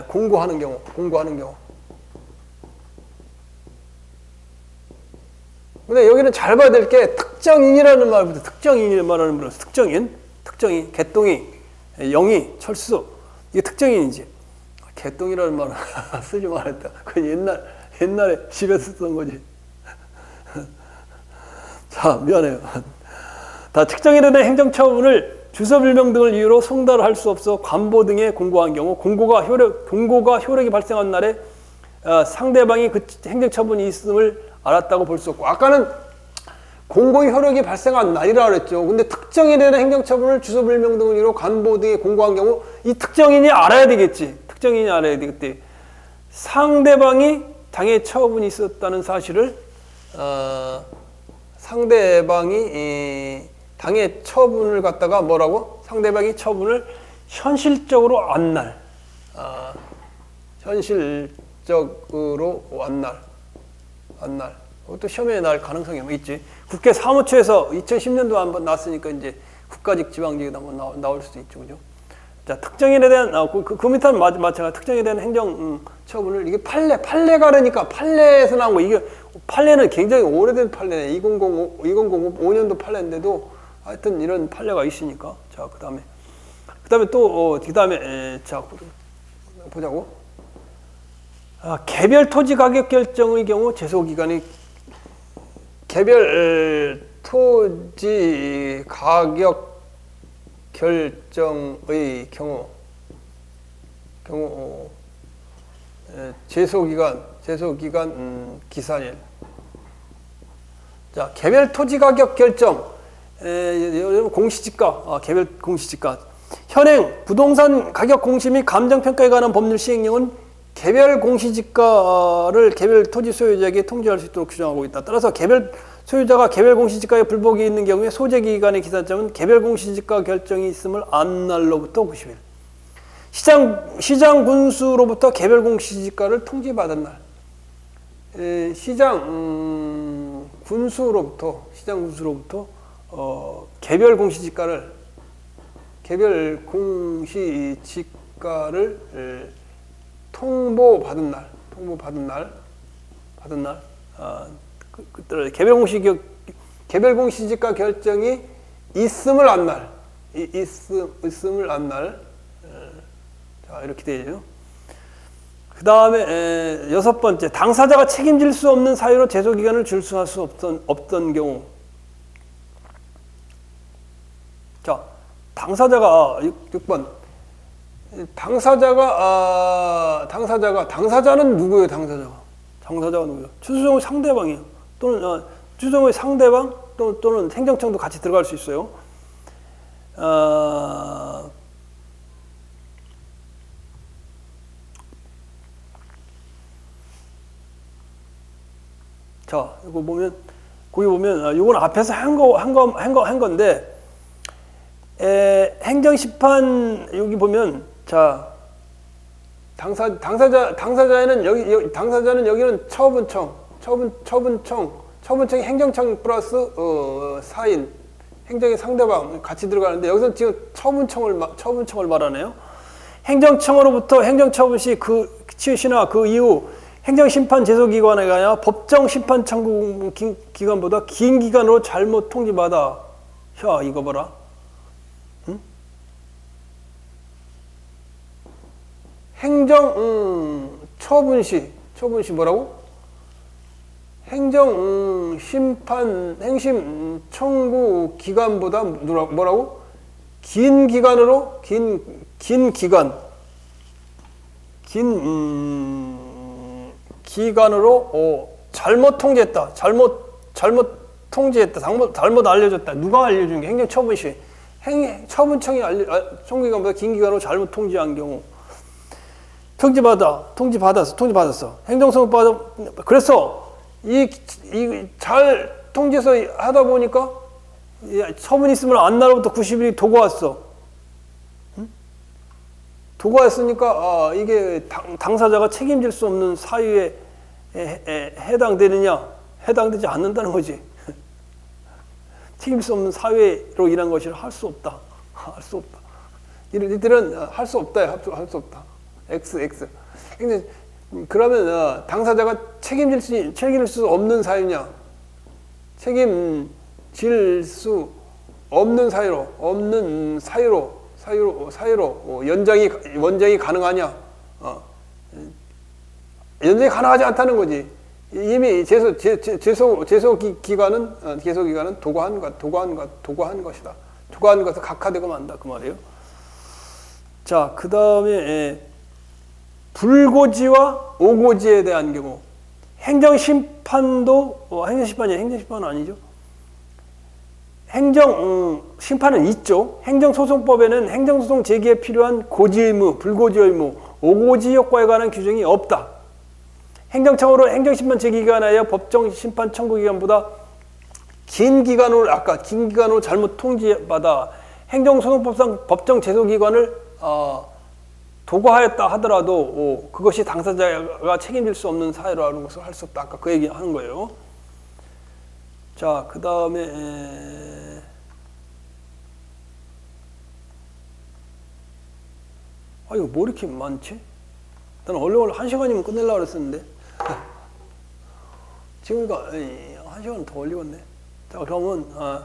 공고하는 경우. 근데 여기는 잘 봐야 될 게 특정인이라는 말부터, 특정인이라는 말하는 특정인, 개똥이, 영이, 철수, 이게 특정인이지. 개똥이라는 말은 쓰지 말았다. 그건 옛날에 집에서 쓰던 거지. 자, 미안해요. 다 특정인에 대한 행정처분을 주소불명 등을 이유로 송달할 수 없어 관보 등에 공고한 경우, 공고가 효력이 발생한 날에 상대방이 그 행정처분이 있음을 알았다고 볼 수 없고, 아까는 공고의 효력이 발생한 날이라 그랬죠. 근데 특정인에 대한 행정처분을 주소불명 등을 이유로 관보 등에 공고한 경우, 이 특정인이 알아야 되겠지. 상대방이 당해 처분이 있었다는 사실을 상대방이 당해 처분을 갖다가 뭐라고? 상대방이 처분을 현실적으로 안 날. 현실적으로 안 날. 그것도 시험에 날 가능성이 있지. 국회 사무처에서 2010년도 한번 났으니까 이제 국가직 지방직에도 한번 나올 수도 있죠. 그죠? 자, 특정인에 대한, 그 밑에는 마찬가지. 특정인에 대한 행정 처분을, 이게 판례가 그러니까 판례에서 나온 거, 이게, 판례는 굉장히 오래된 판례네. 2005년도 판례인데도 하여튼 이런 판례가 있으니까. 자, 그 다음에 또, 자, 보자고. 개별 토지 가격 결정의 경우 제소기간이, 개별 토지 가격 결정의 경우 제소기간 기산일. 자, 개별 토지 가격 결정, 공시지가, 개별 공시지가. 현행 부동산 가격 공시 및 감정평가에 관한 법률 시행령은 개별 공시지가를 개별 토지 소유자에게 통지할 수 있도록 규정하고 있다. 따라서 개별 소유자가 개별 공시지가에 불복이 있는 경우에 소재기간의 기산점은 개별 공시지가 결정이 있음을 안 날로부터 90일. 시장 군수로부터 개별 공시지가를 통지받은 날. 시장 군수로부터 개별 공시지가를 통보받은 날. 개별 공시지가 결정이 있음을 안 날. 자, 이렇게 되죠. 그 다음에 여섯 번째, 당사자가 책임질 수 없는 사유로 제소기간을 줄수할 수 없던 경우. 자, 당사자가 6번. 당사자는 누구예요? 당사자가 누구예요? 주소정의 상대방이에요. 또는 주소정의 상대방 또는 행정청도 같이 들어갈 수 있어요. 자, 이거 보면 거기 보면 이건 앞에서 한 건데 행정심판 여기 보면 자 당사자는 여기는 처분청이 행정청 플러스 사인 행정의 상대방 같이 들어가는데 여기서 지금 처분청을 말하네요. 행정청으로부터 행정처분 시 그 시나 그 이후 행정심판 제소기관에 가냐 법정 심판 청구 기간보다 긴 기간으로 잘못 통지받아. 야, 이거 봐라. 응? 처분시 뭐라고? 행심 청구 기간보다 뭐라고? 긴 기간으로 긴 기간 긴 기간으로 잘못 통지했다. 잘못 통지했다. 잘못 알려줬다. 누가 알려준 게 행정처분시. 처분청이 총기관보다 긴 기간으로 잘못 통지한 경우. 통지받았어. 행정소송받아. 그래서 잘 통지해서 하다 보니까 처분 있으면 안날로부터 90일이 도고 왔어. 응? 도고 왔으니까 이게 당사자가 책임질 수 없는 사유에 해당되느냐? 해당되지 않는다는 거지. 책임질 수 없는 사유로 일한 것이라 할 수 없다. 할 수 없다. 이들은 할 수 없다. 할 수 없다. X. 근데 그러면 당사자가 책임질 수 없는 사유냐? 책임질 수 없는 사유로 원정이 가능하냐? 연장이 가능하지 않다는 거지. 이미 제소 기간은 도구한 것이다. 도구한 것을 각하되고 만다 그 말이에요. 자, 그 다음에 불고지와 오고지에 대한 경우 행정심판도 행정심판은 아니죠. 행정심판은 있죠. 행정소송법에는 행정소송 제기에 필요한 고지 의무, 불고지 의무, 오고지 효과에 관한 규정이 없다. 행정청으로 행정심판 제기기간하여 법정심판 청구기간보다 긴 기간으로 잘못 통지받아 행정소송법상 법정 제소기관을 도구하였다 하더라도 그것이 당사자가 책임질 수 없는 사유라는 것을 할 수 없다. 아까 그 얘기 하는 거예요. 자, 그 다음에 이거 뭐 이렇게 많지? 나는 얼른 1시간이면 끝내려고 그랬었는데 지금 1시간 더 올리겠네. 자, 그러면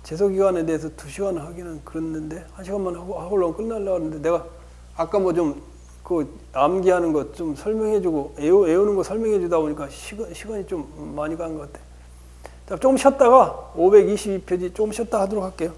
제소기간에 대해서 2시간 하기는 그랬는데 1시간만 하고 끝내려고 했는데 내가 아까 뭐 좀 암기하는 것 좀 설명해주고 외우는 거 설명해주다 보니까 시간이 좀 많이 간 것 같아. 자, 조금 쉬었다가 522페이지 조금 쉬었다 하도록 할게요.